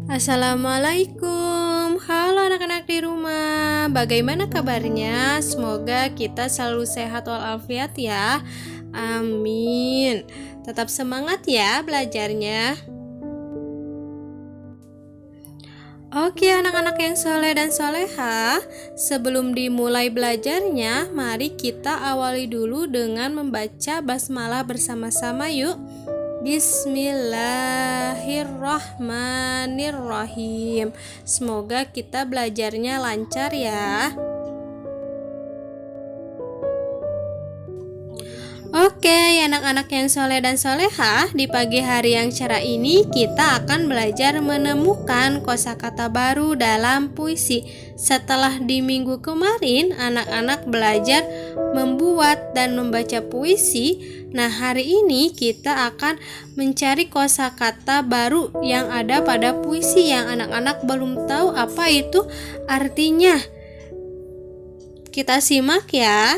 Assalamualaikum. Halo anak-anak di rumah. Bagaimana kabarnya? Semoga kita selalu sehat walafiat ya. Amin. Tetap semangat ya belajarnya. Oke anak-anak yang soleh dan soleha, sebelum dimulai belajarnya, mari kita awali dulu dengan membaca basmalah bersama-sama yuk. Bismillahirrahmanirrahim. Semoga kita belajarnya lancar ya. Oke, anak-anak yang soleh dan soleha, di pagi hari yang cerah ini kita akan belajar menemukan kosakata baru dalam puisi. Setelah di minggu kemarin anak-anak belajar membuat dan membaca puisi, nah hari ini kita akan mencari kosakata baru yang ada pada puisi yang anak-anak belum tahu apa itu artinya. Kita simak ya.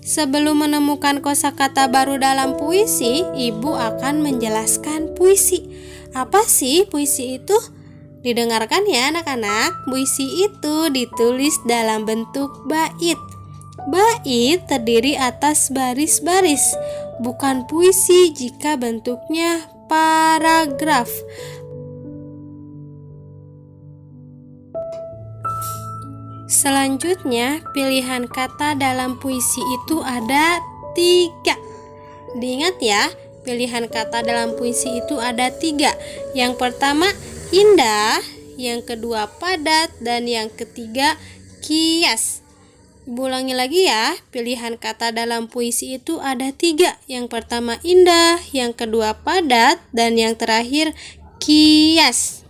Sebelum menemukan kosakata baru dalam puisi, Ibu akan menjelaskan puisi. Apa sih puisi itu? Didengarkan ya anak-anak. Puisi itu ditulis dalam bentuk bait. Bait terdiri atas baris-baris, bukan puisi jika bentuknya paragraf. Selanjutnya, pilihan kata dalam puisi itu ada 3. Diingat ya, pilihan kata dalam puisi itu ada 3. Yang pertama, indah. Yang kedua, padat. Dan yang ketiga, kias. Ulangi lagi ya, pilihan kata dalam puisi itu ada 3. Yang pertama, indah. Yang kedua, padat. Dan yang terakhir, kias.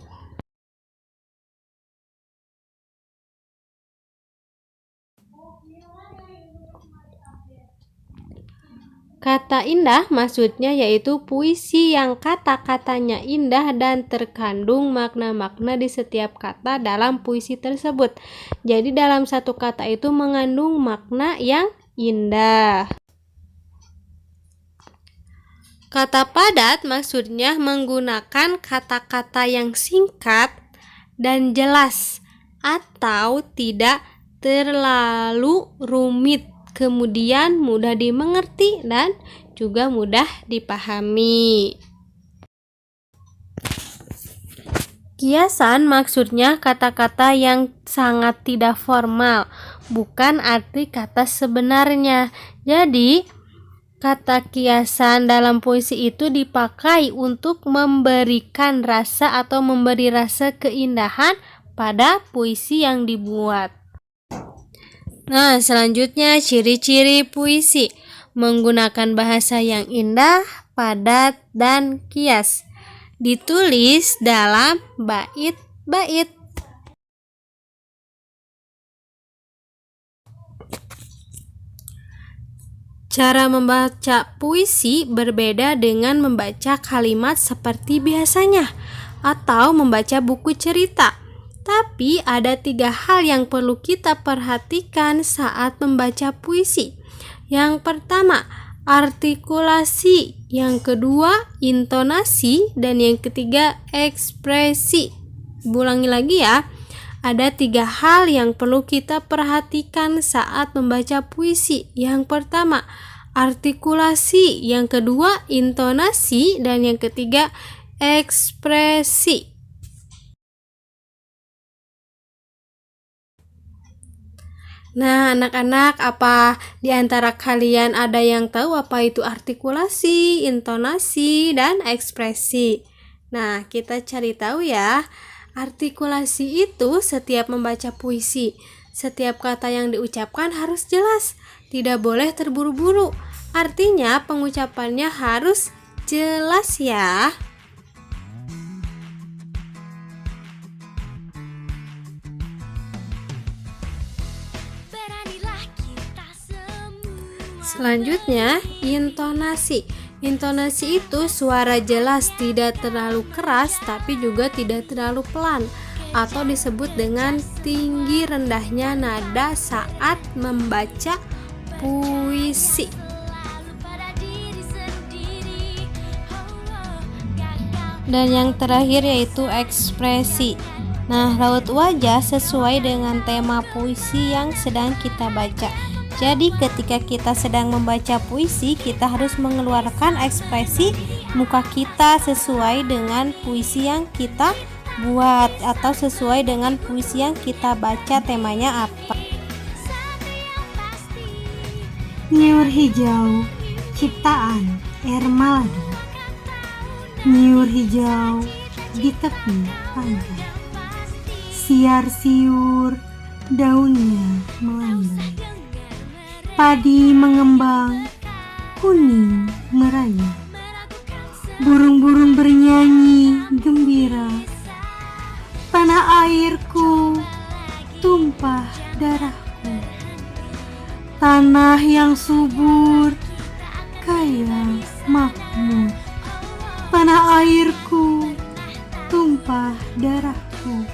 Kata indah maksudnya yaitu puisi yang kata-katanya indah dan terkandung makna-makna di setiap kata dalam puisi tersebut. Jadi dalam satu kata itu mengandung makna yang indah. Kata padat maksudnya menggunakan kata-kata yang singkat dan jelas atau tidak terlalu rumit, kemudian mudah dimengerti dan juga mudah dipahami. Kiasan maksudnya kata-kata yang sangat tidak formal, bukan arti kata sebenarnya. Jadi, kata kiasan dalam puisi itu dipakai untuk memberikan rasa atau memberi rasa keindahan pada puisi yang dibuat. Nah, selanjutnya ciri-ciri puisi. Menggunakan bahasa yang indah, padat, dan kias. Ditulis dalam bait-bait. Cara membaca puisi berbeda dengan membaca kalimat seperti biasanya atau membaca buku cerita. Tapi ada 3 hal yang perlu kita perhatikan saat membaca puisi. Yang pertama, artikulasi. Yang kedua, intonasi. Dan yang ketiga, ekspresi. Ulangi lagi ya. Ada 3 hal yang perlu kita perhatikan saat membaca puisi. Yang pertama, artikulasi. Yang kedua, intonasi. Dan yang ketiga, ekspresi. Nah, anak-anak, apa di antara kalian ada yang tahu apa itu artikulasi, intonasi, dan ekspresi? Nah, kita cari tahu ya. Artikulasi itu setiap membaca puisi. Setiap kata yang diucapkan harus jelas, tidak boleh terburu-buru. Artinya, pengucapannya harus jelas ya. Selanjutnya, intonasi. Intonasi itu suara jelas, tidak terlalu keras tapi juga tidak terlalu pelan, atau disebut dengan tinggi rendahnya nada saat membaca puisi. Dan yang terakhir yaitu ekspresi. Nah, raut wajah sesuai dengan tema puisi yang sedang kita baca. Jadi ketika kita sedang membaca puisi, kita harus mengeluarkan ekspresi muka kita sesuai dengan puisi yang kita buat atau sesuai dengan puisi yang kita baca temanya apa. Nyiur hijau, ciptaan Ermaladi. Nyiur hijau di tepi pantai, siar siur daunnya melambai. Padi mengembang, kuning merayap, burung-burung bernyanyi gembira. Tanah airku, tumpah darahku, tanah yang subur, kaya makmur. Tanah airku, tumpah darahku,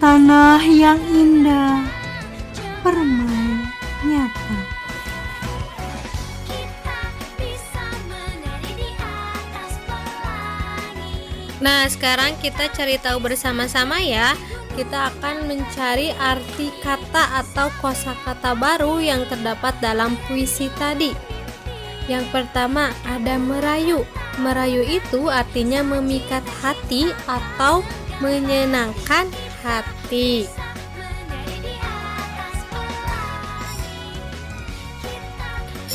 tanah yang indah, permai nyata. Nah, sekarang kita cari tahu bersama-sama ya. Kita akan mencari arti kata atau kosakata baru yang terdapat dalam puisi tadi. Yang pertama ada merayu. Merayu itu artinya memikat hati atau menyenangkan hati.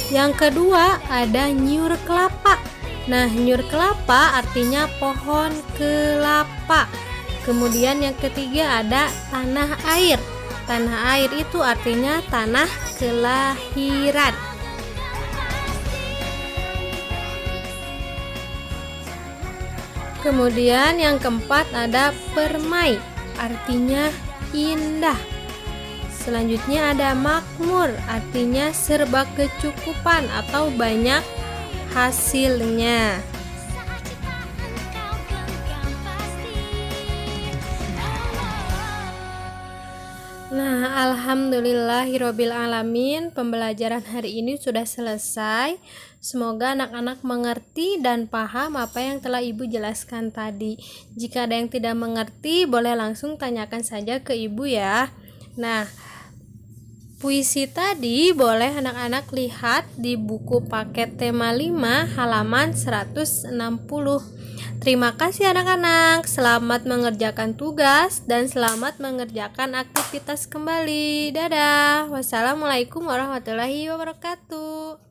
Yang kedua ada nyiur kelapa. Nah, nyiur kelapa artinya pohon kelapa. Kemudian yang ketiga ada tanah air. Tanah air itu artinya tanah kelahiran. Kemudian yang keempat ada permai, artinya indah. Selanjutnya ada makmur, artinya serba kecukupan atau banyak hasilnya. Nah, alhamdulillahirabbil alamin, pembelajaran hari ini sudah selesai. Semoga anak-anak mengerti dan paham apa yang telah Ibu jelaskan tadi. Jika ada yang tidak mengerti, boleh langsung tanyakan saja ke Ibu ya. Nah, puisi tadi boleh anak-anak lihat di buku paket tema 5 halaman 160. Terima kasih anak-anak, selamat mengerjakan tugas dan selamat mengerjakan aktivitas kembali. Dadah. Wassalamualaikum warahmatullahi wabarakatuh.